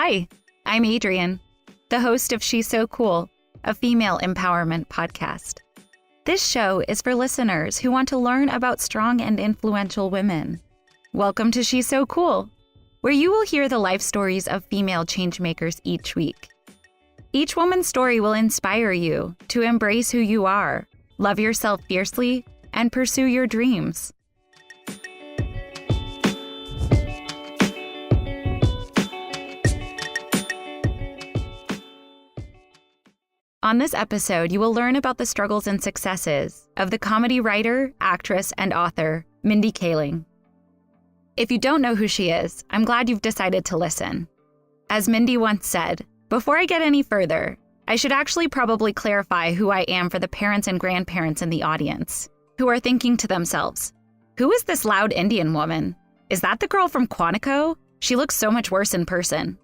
Hi, I'm Adrienne, the host of She's So Cool, a female empowerment podcast. This show is for listeners who want to learn about strong and influential women. Welcome to She's So Cool, where you will hear the life stories of female changemakers each week. Each woman's story will inspire you to embrace who you are, love yourself fiercely, and pursue your dreams. On this episode, you will learn about the struggles and successes of the comedy writer, actress, and author, Mindy Kaling. If you don't know who she is, I'm glad you've decided to listen. As Mindy once said, before I get any further, I should actually probably clarify who I am for the parents and grandparents in the audience, who are thinking to themselves, who is this loud Indian woman? Is that the girl from Quantico? She looks so much worse in person.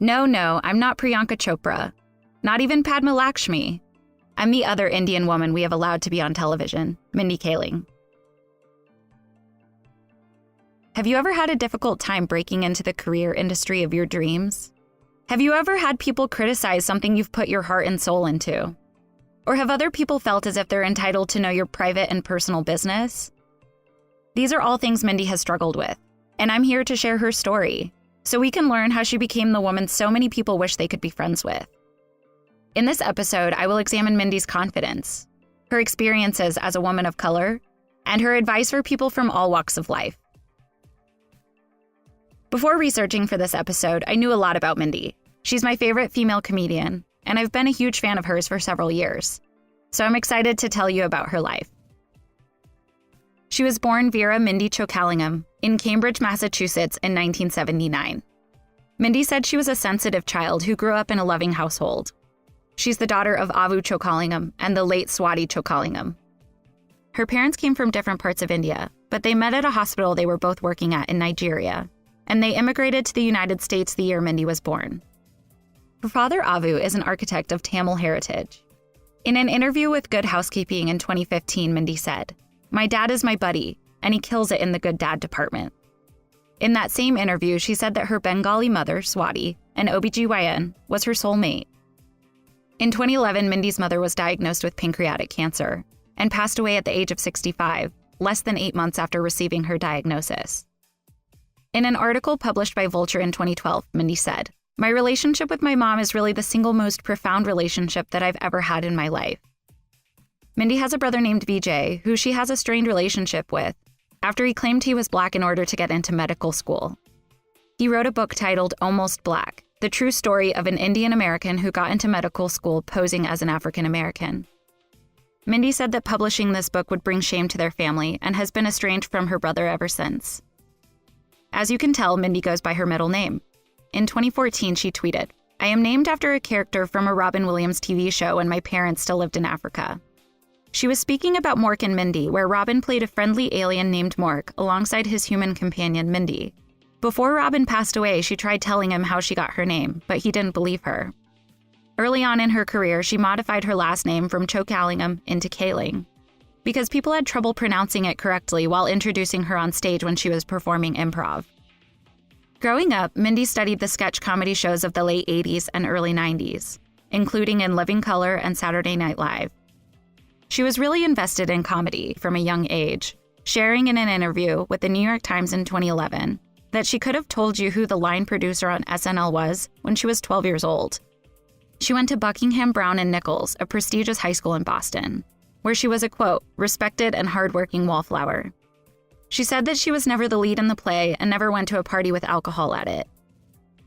No, I'm not Priyanka Chopra. Not even Padma Lakshmi. I'm the other Indian woman we have allowed to be on television, Mindy Kaling. Have you ever had a difficult time breaking into the career industry of your dreams? Have you ever had people criticize something you've put your heart and soul into? Or have other people felt as if they're entitled to know your private and personal business? These are all things Mindy has struggled with, and I'm here to share her story, so we can learn how she became the woman so many people wish they could be friends with. In this episode, I will examine Mindy's confidence, her experiences as a woman of color, and her advice for people from all walks of life. Before researching for this episode, I knew a lot about Mindy. She's my favorite female comedian, and I've been a huge fan of hers for several years. So I'm excited to tell you about her life. She was born Vera Mindy Chokalingham in Cambridge, Massachusetts in 1979. Mindy said she was a sensitive child who grew up in a loving household. She's the daughter of Avu Chokalingham and the late Swati Chokalingham. Her parents came from different parts of India, but they met at a hospital they were both working at in Nigeria, and they immigrated to the United States the year Mindy was born. Her father, Avu, is an architect of Tamil heritage. In an interview with Good Housekeeping in 2015, Mindy said, "My dad is my buddy, and he kills it in the good dad department." In that same interview, she said that her Bengali mother, Swati, an OBGYN, was her soulmate. In 2011, Mindy's mother was diagnosed with pancreatic cancer and passed away at the age of 65, less than 8 months after receiving her diagnosis. In an article published by Vulture in 2012, Mindy said, "My relationship with my mom is really the single most profound relationship that I've ever had in my life." Mindy has a brother named VJ, who she has a strained relationship with, after he claimed he was Black in order to get into medical school. He wrote a book titled Almost Black, the true story of an Indian American who got into medical school posing as an African American. Mindy said that publishing this book would bring shame to their family and has been estranged from her brother ever since. As you can tell, Mindy goes by her middle name. In 2014, she tweeted, "I am named after a character from a Robin Williams TV show when my parents still lived in Africa." She was speaking about Mork and Mindy, where Robin played a friendly alien named Mork alongside his human companion, Mindy. Before Robin passed away, she tried telling him how she got her name, but he didn't believe her. Early on in her career, she modified her last name from Chokalingham into Kaling, because people had trouble pronouncing it correctly while introducing her on stage when she was performing improv. Growing up, Mindy studied the sketch comedy shows of the late 80s and early 90s, including In Living Color and Saturday Night Live. She was really invested in comedy from a young age, sharing in an interview with the New York Times in 2011 that she could have told you who the line producer on SNL was when she was 12 years old. She went to Buckingham, Brown, and Nichols, a prestigious high school in Boston, where she was a, quote, respected and hardworking wallflower. She said that she was never the lead in the play and never went to a party with alcohol at it.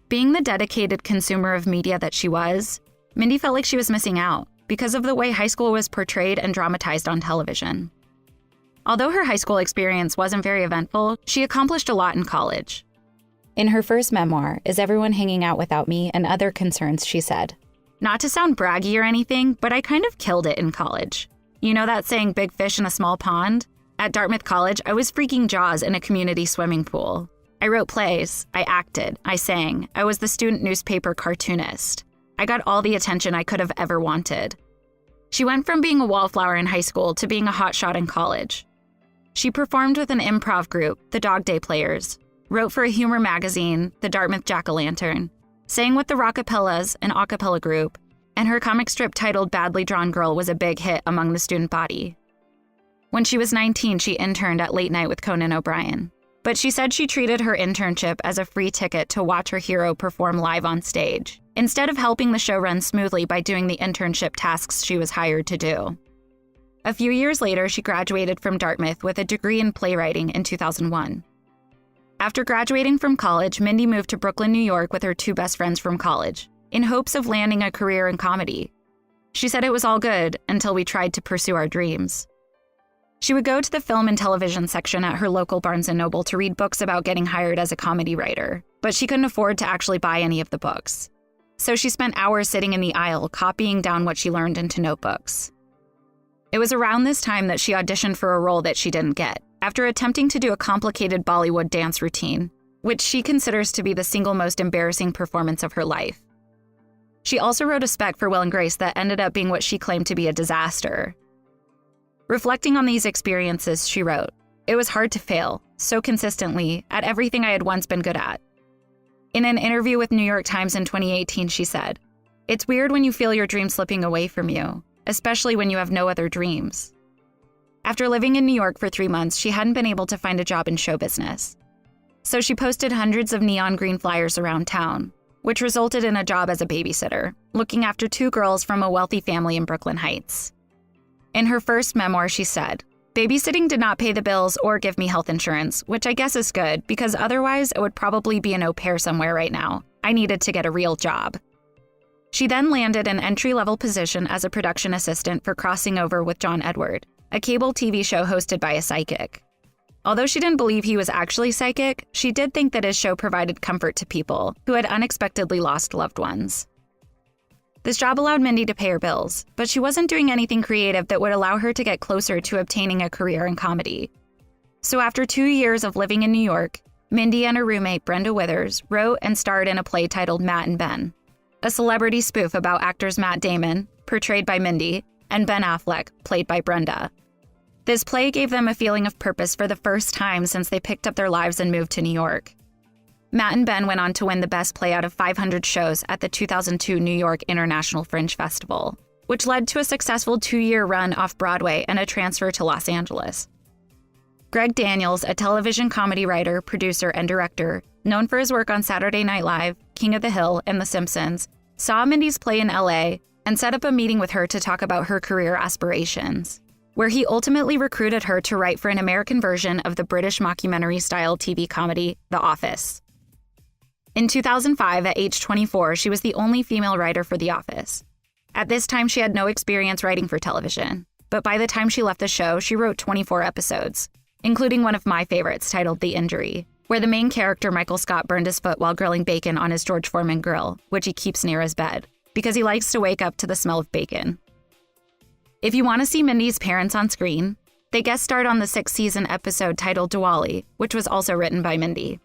Being the dedicated consumer of media that she was, Mindy felt like she was missing out because of the way high school was portrayed and dramatized on television. Although her high school experience wasn't very eventful, she accomplished a lot in college. In her first memoir, Is Everyone Hanging Out Without Me and Other Concerns, she said, "Not to sound braggy or anything, but I kind of killed it in college. You know that saying, big fish in a small pond? At Dartmouth College, I was freaking Jaws in a community swimming pool. I wrote plays, I acted, I sang, I was the student newspaper cartoonist. I got all the attention I could have ever wanted." She went from being a wallflower in high school to being a hotshot in college. She performed with an improv group, the Dog Day Players, wrote for a humor magazine, the Dartmouth Jack-O-Lantern, sang with the Rockapellas, an a cappella group, and her comic strip titled Badly Drawn Girl was a big hit among the student body. When she was 19, she interned at Late Night with Conan O'Brien. But she said she treated her internship as a free ticket to watch her hero perform live on stage, instead of helping the show run smoothly by doing the internship tasks she was hired to do. A few years later, she graduated from Dartmouth with a degree in playwriting in 2001. After graduating from college, Mindy moved to Brooklyn, New York with her two best friends from college, in hopes of landing a career in comedy. She said it was all good until we tried to pursue our dreams. She would go to the film and television section at her local Barnes & Noble to read books about getting hired as a comedy writer, but she couldn't afford to actually buy any of the books. So she spent hours sitting in the aisle copying down what she learned into notebooks. It was around this time that she auditioned for a role that she didn't get, after attempting to do a complicated Bollywood dance routine, which she considers to be the single most embarrassing performance of her life. She also wrote a spec for Will and Grace that ended up being what she claimed to be a disaster. Reflecting on these experiences, she wrote, "It was hard to fail, so consistently, at everything I had once been good at." In an interview with New York Times in 2018, she said, "It's weird when you feel your dream slipping away from you, especially when you have no other dreams." After living in New York for 3 months, she hadn't been able to find a job in show business. So she posted hundreds of neon green flyers around town, which resulted in a job as a babysitter, looking after 2 girls from a wealthy family in Brooklyn Heights. In her first memoir, she said, "Babysitting did not pay the bills or give me health insurance, which I guess is good because otherwise I would probably be an au pair somewhere right now. I needed to get a real job." She then landed an entry-level position as a production assistant for Crossing Over with John Edward, a cable TV show hosted by a psychic. Although she didn't believe he was actually psychic, she did think that his show provided comfort to people who had unexpectedly lost loved ones. This job allowed Mindy to pay her bills, but she wasn't doing anything creative that would allow her to get closer to obtaining a career in comedy. So after 2 years of living in New York, Mindy and her roommate Brenda Withers wrote and starred in a play titled Matt and Ben, a celebrity spoof about actors Matt Damon, portrayed by Mindy, and Ben Affleck, played by Brenda. This play gave them a feeling of purpose for the first time since they picked up their lives and moved to New York. Matt and Ben went on to win the best play out of 500 shows at the 2002 New York International Fringe Festival, which led to a successful 2-year run off Broadway and a transfer to Los Angeles. Greg Daniels, a television comedy writer, producer, and director, known for his work on Saturday Night Live, King of the Hill, and The Simpsons, saw Mindy's play in LA and set up a meeting with her to talk about her career aspirations, where he ultimately recruited her to write for an American version of the British mockumentary-style TV comedy, The Office. In 2005, at age 24, she was the only female writer for The Office. At this time, she had no experience writing for television, but by the time she left the show, she wrote 24 episodes, including one of my favorites titled The Injury, where the main character, Michael Scott, burned his foot while grilling bacon on his George Foreman grill, which he keeps near his bed, because he likes to wake up to the smell of bacon. If you want to see Mindy's parents on screen, they guest starred on the 6th season episode titled Diwali, which was also written by Mindy.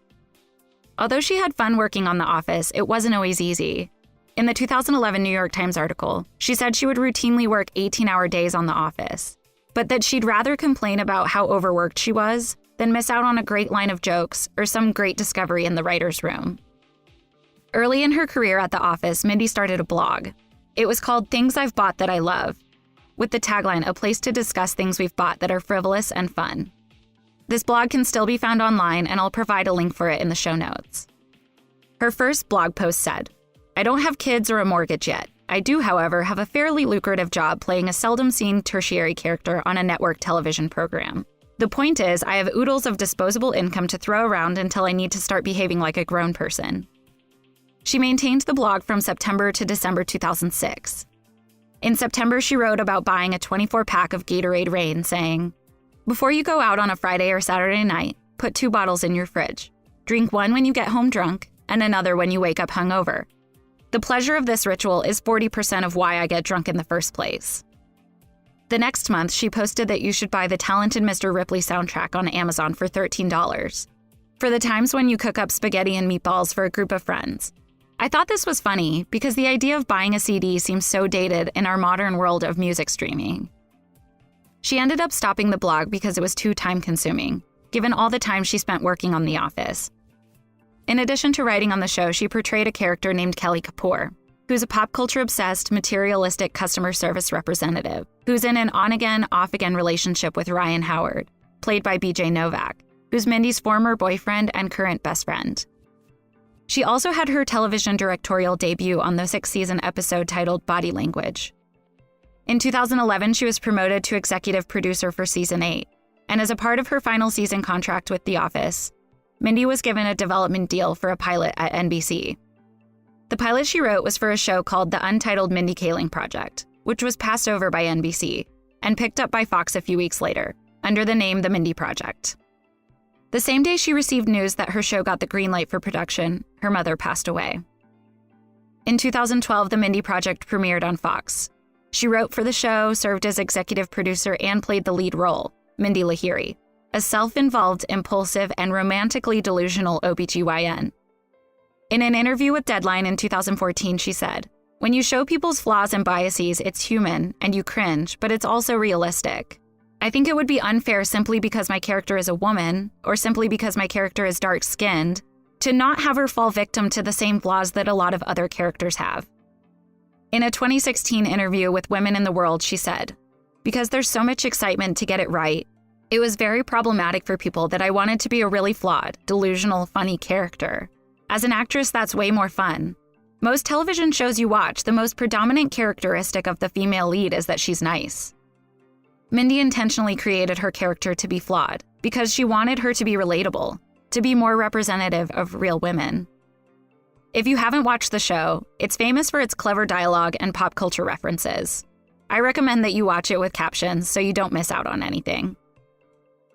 Although she had fun working on The Office, it wasn't always easy. In the 2011 New York Times article, she said she would routinely work 18-hour days on The Office, but that she'd rather complain about how overworked she was than miss out on a great line of jokes or some great discovery in the writer's room. Early in her career at The Office, Mindy started a blog. It was called Things I've Bought That I Love, with the tagline, "A place to discuss things we've bought that are frivolous and fun." This blog can still be found online, and I'll provide a link for it in the show notes. Her first blog post said, "I don't have kids or a mortgage yet. I do, however, have a fairly lucrative job playing a seldom-seen tertiary character on a network television program. The point is, I have oodles of disposable income to throw around until I need to start behaving like a grown person." She maintained the blog from September to December 2006. In September, she wrote about buying a 24-pack of Gatorade Reign, saying, "Before you go out on a Friday or Saturday night, put 2 bottles in your fridge. Drink one when you get home drunk, and another when you wake up hungover. The pleasure of this ritual is 40% of why I get drunk in the first place." The next month, she posted that you should buy the Talented Mr. Ripley soundtrack on Amazon for $13, for the times when you cook up spaghetti and meatballs for a group of friends. I thought this was funny because the idea of buying a CD seems so dated in our modern world of music streaming. She ended up stopping the blog because it was too time-consuming, given all the time she spent working on The Office. In addition to writing on the show, she portrayed a character named Kelly Kapoor, who's a pop culture-obsessed, materialistic customer service representative who's in an on-again, off-again relationship with Ryan Howard, played by BJ Novak, who's Mindy's former boyfriend and current best friend. She also had her television directorial debut on the sixth-season episode titled Body Language. In 2011, she was promoted to executive producer for Season 8, and as a part of her final season contract with The Office, Mindy was given a development deal for a pilot at NBC. The pilot she wrote was for a show called The Untitled Mindy Kaling Project, which was passed over by NBC and picked up by Fox a few weeks later, under the name The Mindy Project. The same day she received news that her show got the green light for production, her mother passed away. In 2012, The Mindy Project premiered on Fox. She wrote for the show, served as executive producer, and played the lead role, Mindy Lahiri, a self-involved, impulsive, and romantically delusional OBGYN. In an interview with Deadline in 2014, she said, "When you show people's flaws and biases, it's human, and you cringe, but it's also realistic. I think it would be unfair simply because my character is a woman, or simply because my character is dark-skinned, to not have her fall victim to the same flaws that a lot of other characters have." In a 2016 interview with Women in the World, she said, "Because there's so much excitement to get it right, it was very problematic for people that I wanted to be a really flawed, delusional, funny character. As an actress, that's way more fun. Most television shows you watch, the most predominant characteristic of the female lead is that she's nice." Mindy intentionally created her character to be flawed because she wanted her to be relatable, to be more representative of real women. If you haven't watched the show, it's famous for its clever dialogue and pop culture references. I recommend that you watch it with captions so you don't miss out on anything.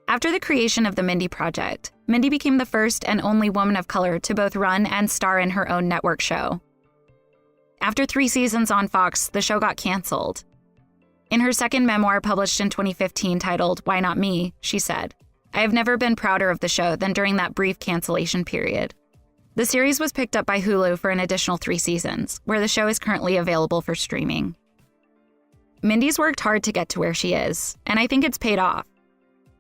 After the creation of the Mindy Project, Mindy became the first and only woman of color to both run and star in her own network show. After 3 seasons on Fox, the show got canceled. In her second memoir published in 2015 titled Why Not Me, she said, "I have never been prouder of the show than during that brief cancellation period." The series was picked up by Hulu for an additional 3 seasons, where the show is currently available for streaming. Mindy's worked hard to get to where she is, and I think it's paid off.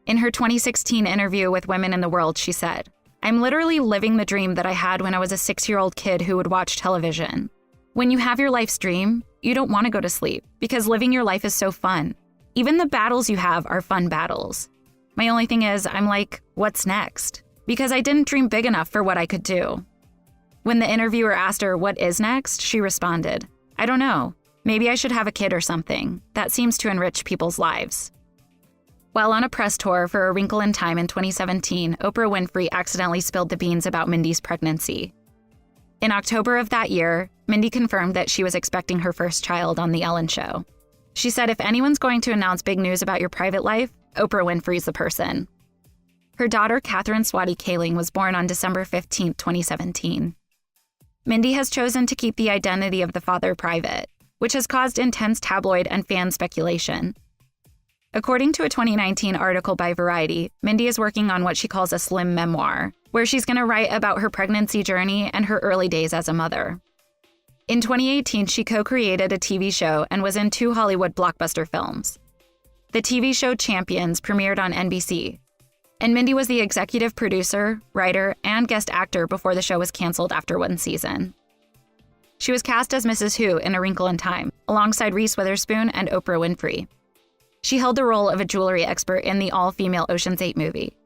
In her 2016 interview with Women in the World, she said, "I'm literally living the dream that I had when I was a 6-year-old kid who would watch television. When you have your life's dream, you don't want to go to sleep because living your life is so fun. Even the battles you have are fun battles. My only thing is, I'm like, what's next? Because I didn't dream big enough for what I could do." When the interviewer asked her what is next, she responded, "I don't know. Maybe I should have a kid or something. That seems to enrich people's lives." While on a press tour for A Wrinkle in Time in 2017, Oprah Winfrey accidentally spilled the beans about Mindy's pregnancy. In October of that year, Mindy confirmed that she was expecting her first child on The Ellen Show. She said, "If anyone's going to announce big news about your private life, Oprah Winfrey's the person." Her daughter, Catherine Swati Kaling, was born on December 15, 2017. Mindy has chosen to keep the identity of the father private, which has caused intense tabloid and fan speculation. According to a 2019 article by Variety, Mindy is working on what she calls a slim memoir, where she's going to write about her pregnancy journey and her early days as a mother. In 2018, she co-created a TV show and was in 2 Hollywood blockbuster films. The TV show Champions premiered on NBC, and Mindy was the executive producer, writer, and guest actor before the show was canceled after 1 season. She was cast as Mrs. Who in A Wrinkle in Time, alongside Reese Witherspoon and Oprah Winfrey. She held the role of a jewelry expert in the all-female Ocean's 8 movie.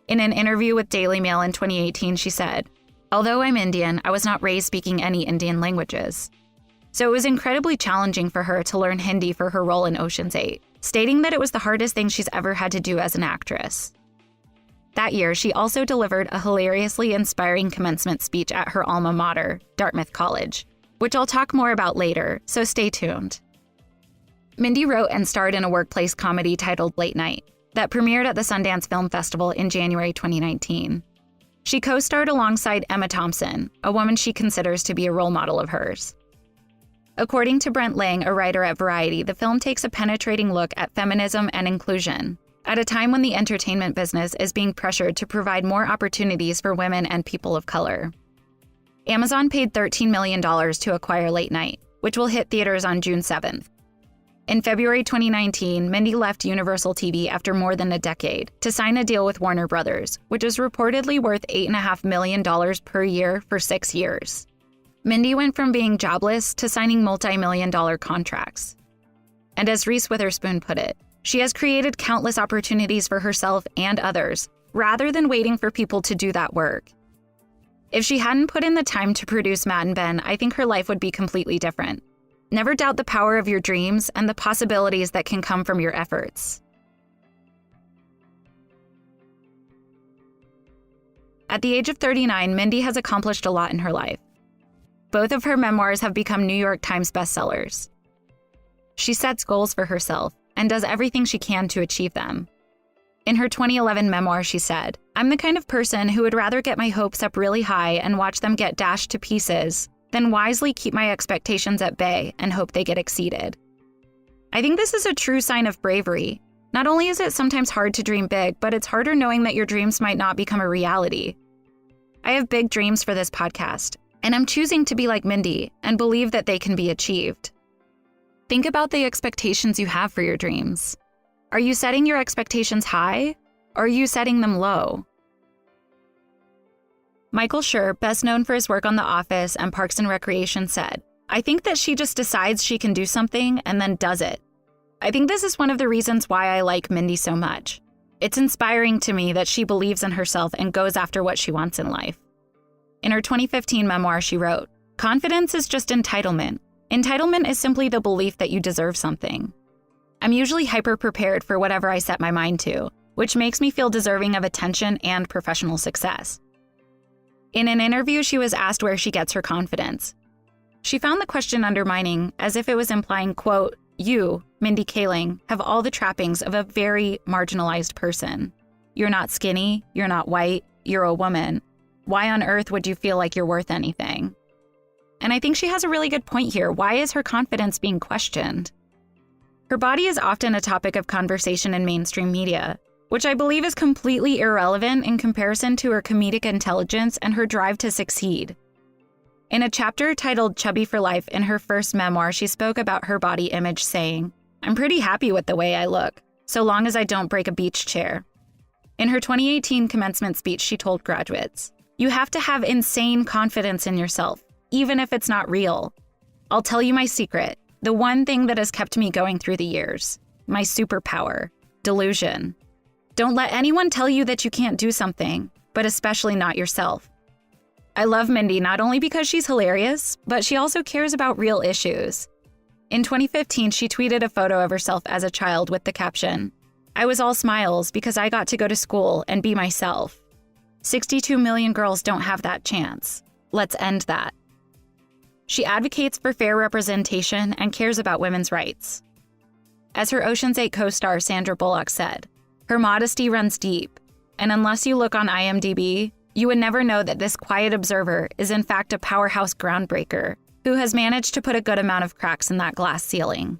In an interview with Daily Mail in 2018, she said, "Although I'm Indian, I was not raised speaking any Indian languages. So it was incredibly challenging for her to learn Hindi for her role in Ocean's 8, stating that it was the hardest thing she's ever had to do as an actress." That year, she also delivered a hilariously inspiring commencement speech at her alma mater, Dartmouth College, which I'll talk more about later, so stay tuned. Mindy wrote and starred in a workplace comedy titled Late Night that premiered at the Sundance Film Festival in January 2019. She co-starred alongside Emma Thompson, a woman she considers to be a role model of hers. According to Brent Lang, a writer at Variety, the film takes a penetrating look at feminism and inclusion, at a time when the entertainment business is being pressured to provide more opportunities for women and people of color. Amazon paid $13 million to acquire Late Night, which will hit theaters on June 7th. In February 2019, Mindy left Universal TV after more than a decade to sign a deal with Warner Brothers, which is reportedly worth $8.5 million per year for 6 years. Mindy went from being jobless to signing multi-million-dollar contracts. And as Reese Witherspoon put it, she has created countless opportunities for herself and others, rather than waiting for people to do that work. If she hadn't put in the time to produce Matt and Ben, I think her life would be completely different. Never doubt the power of your dreams and the possibilities that can come from your efforts. At the age of 39, Mindy has accomplished a lot in her life. Both of her memoirs have become New York Times bestsellers. She sets goals for herself and does everything she can to achieve them. In her 2011 memoir, she said, "I'm the kind of person who would rather get my hopes up really high and watch them get dashed to pieces than wisely keep my expectations at bay and hope they get exceeded." I think this is a true sign of bravery. Not only is it sometimes hard to dream big, but it's harder knowing that your dreams might not become a reality. I have big dreams for this podcast, and I'm choosing to be like Mindy and believe that they can be achieved. Think about the expectations you have for your dreams. Are you setting your expectations high, or are you setting them low? Michael Schur, best known for his work on The Office and Parks and Recreation, said, "I think that she just decides she can do something and then does it." I think this is one of the reasons why I like Mindy so much. It's inspiring to me that she believes in herself and goes after what she wants in life. In her 2015 memoir, she wrote, "Confidence is just entitlement. Entitlement is simply the belief that you deserve something. I'm usually hyper-prepared for whatever I set my mind to, which makes me feel deserving of attention and professional success." In an interview, she was asked where she gets her confidence. She found the question undermining, as if it was implying, quote, "You, Mindy Kaling, have all the trappings of a very marginalized person. You're not skinny, you're not white, you're a woman. Why on earth would you feel like you're worth anything?" And I think she has a really good point here. Why is her confidence being questioned? Her body is often a topic of conversation in mainstream media, which I believe is completely irrelevant in comparison to her comedic intelligence and her drive to succeed. In a chapter titled Chubby for Life in her first memoir, she spoke about her body image, saying, "I'm pretty happy with the way I look, so long as I don't break a beach chair." In her 2018 commencement speech, she told graduates, "You have to have insane confidence in yourself, even if it's not real. I'll tell you my secret, the one thing that has kept me going through the years, my superpower, delusion. Don't let anyone tell you that you can't do something, but especially not yourself." I love Mindy not only because she's hilarious, but she also cares about real issues. In 2015, she tweeted a photo of herself as a child with the caption, "I was all smiles because I got to go to school and be myself. 62 million girls don't have that chance. Let's end that." She advocates for fair representation and cares about women's rights. As her Ocean's 8 co-star Sandra Bullock said, "Her modesty runs deep, and unless you look on IMDb, you would never know that this quiet observer is in fact a powerhouse groundbreaker who has managed to put a good amount of cracks in that glass ceiling."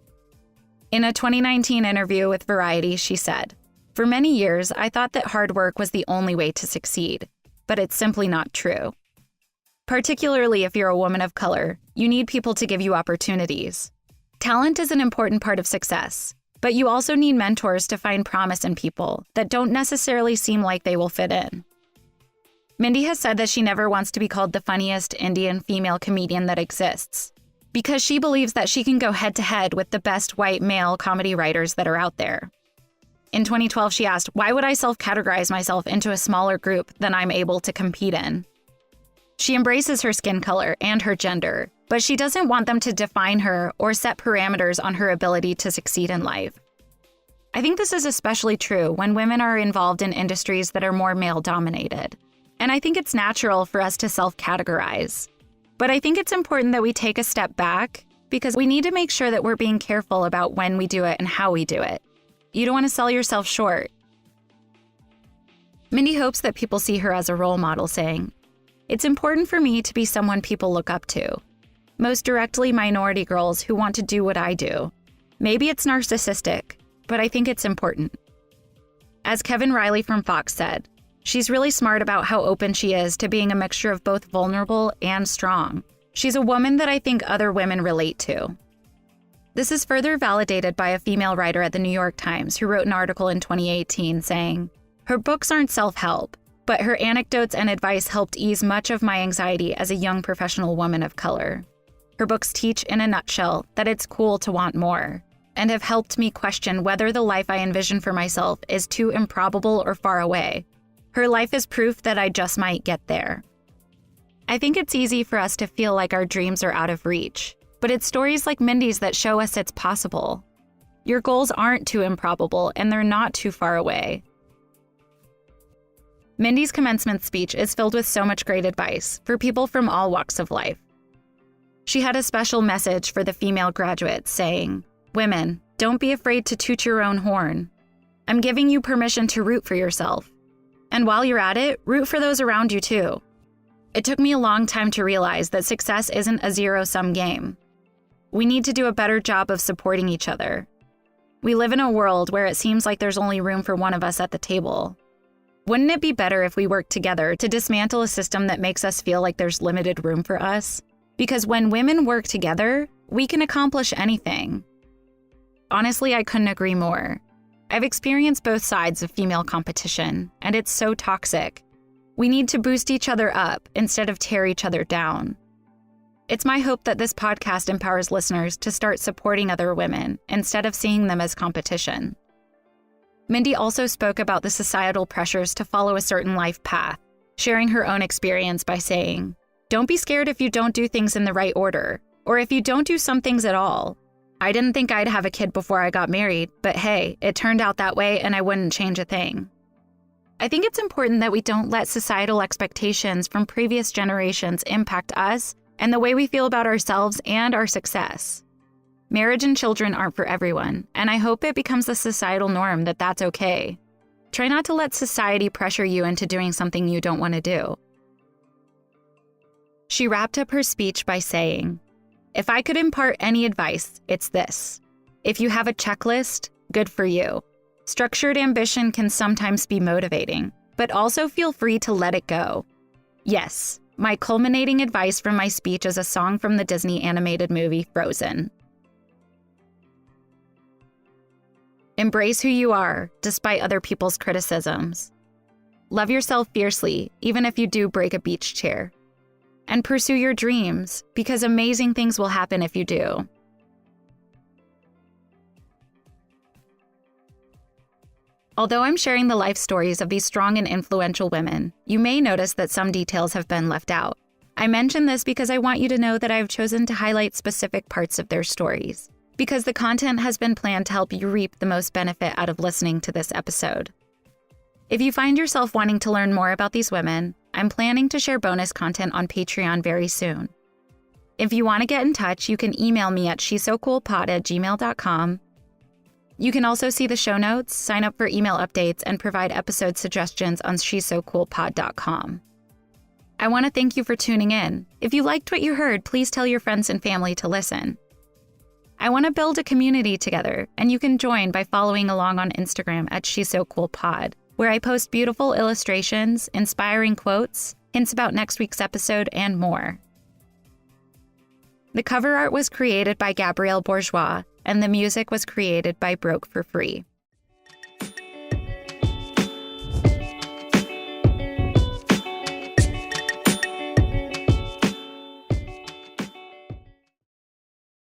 In a 2019 interview with Variety, she said, "For many years, I thought that hard work was the only way to succeed, but it's simply not true. Particularly if you're a woman of color, you need people to give you opportunities. Talent is an important part of success, but you also need mentors to find promise in people that don't necessarily seem like they will fit in." Mindy has said that she never wants to be called the funniest Indian female comedian that exists, because she believes that she can go head-to-head with the best white male comedy writers that are out there. In 2012, she asked, "Why would I self-categorize myself into a smaller group than I'm able to compete in?" She embraces her skin color and her gender, but she doesn't want them to define her or set parameters on her ability to succeed in life. I think this is especially true when women are involved in industries that are more male-dominated. And I think it's natural for us to self-categorize. But I think it's important that we take a step back because we need to make sure that we're being careful about when we do it and how we do it. You don't want to sell yourself short. Mindy hopes that people see her as a role model, saying, "It's important for me to be someone people look up to. Most directly minority girls who want to do what I do. Maybe it's narcissistic, but I think it's important." As Kevin Riley from Fox said, "She's really smart about how open she is to being a mixture of both vulnerable and strong. She's a woman that I think other women relate to." This is further validated by a female writer at the New York Times who wrote an article in 2018 saying, "Her books aren't self-help, but her anecdotes and advice helped ease much of my anxiety as a young professional woman of color. Her books teach in a nutshell that it's cool to want more, and have helped me question whether the life I envision for myself is too improbable or far away. Her life is proof that I just might get there." I think it's easy for us to feel like our dreams are out of reach, but it's stories like Mindy's that show us it's possible. Your goals aren't too improbable, and they're not too far away. Mindy's commencement speech is filled with so much great advice for people from all walks of life. She had a special message for the female graduates saying, "Women, don't be afraid to toot your own horn. I'm giving you permission to root for yourself. And while you're at it, root for those around you too. It took me a long time to realize that success isn't a zero-sum game. We need to do a better job of supporting each other. We live in a world where it seems like there's only room for one of us at the table. Wouldn't it be better if we worked together to dismantle a system that makes us feel like there's limited room for us? Because when women work together, we can accomplish anything." Honestly, I couldn't agree more. I've experienced both sides of female competition, and it's so toxic. We need to boost each other up instead of tear each other down. It's my hope that this podcast empowers listeners to start supporting other women instead of seeing them as competition. Mindy also spoke about the societal pressures to follow a certain life path, sharing her own experience by saying, "Don't be scared if you don't do things in the right order, or if you don't do some things at all. I didn't think I'd have a kid before I got married, but hey, it turned out that way and I wouldn't change a thing." I think it's important that we don't let societal expectations from previous generations impact us and the way we feel about ourselves and our success. Marriage and children aren't for everyone, and I hope it becomes the societal norm that that's okay. Try not to let society pressure you into doing something you don't want to do. She wrapped up her speech by saying, "If I could impart any advice, it's this. If you have a checklist, good for you. Structured ambition can sometimes be motivating, but also feel free to let it go. Yes, my culminating advice from my speech is a song from the Disney animated movie Frozen. Embrace who you are, despite other people's criticisms. Love yourself fiercely, even if you do break a beach chair. And pursue your dreams, because amazing things will happen if you do." Although I'm sharing the life stories of these strong and influential women, you may notice that some details have been left out. I mention this because I want you to know that I've chosen to highlight specific parts of their stories, because the content has been planned to help you reap the most benefit out of listening to this episode. If you find yourself wanting to learn more about these women, I'm planning to share bonus content on Patreon very soon. If you want to get in touch, you can email me at shesocoolpod@gmail.com. You can also see the show notes, sign up for email updates, and provide episode suggestions on shesocoolpod.com. I want to thank you for tuning in. If you liked what you heard, please tell your friends and family to listen. I want to build a community together, and you can join by following along on Instagram at shesocoolpod, where I post beautiful illustrations, inspiring quotes, hints about next week's episode, and more. The cover art was created by Gabrielle Bourgeois, and the music was created by Broke for Free.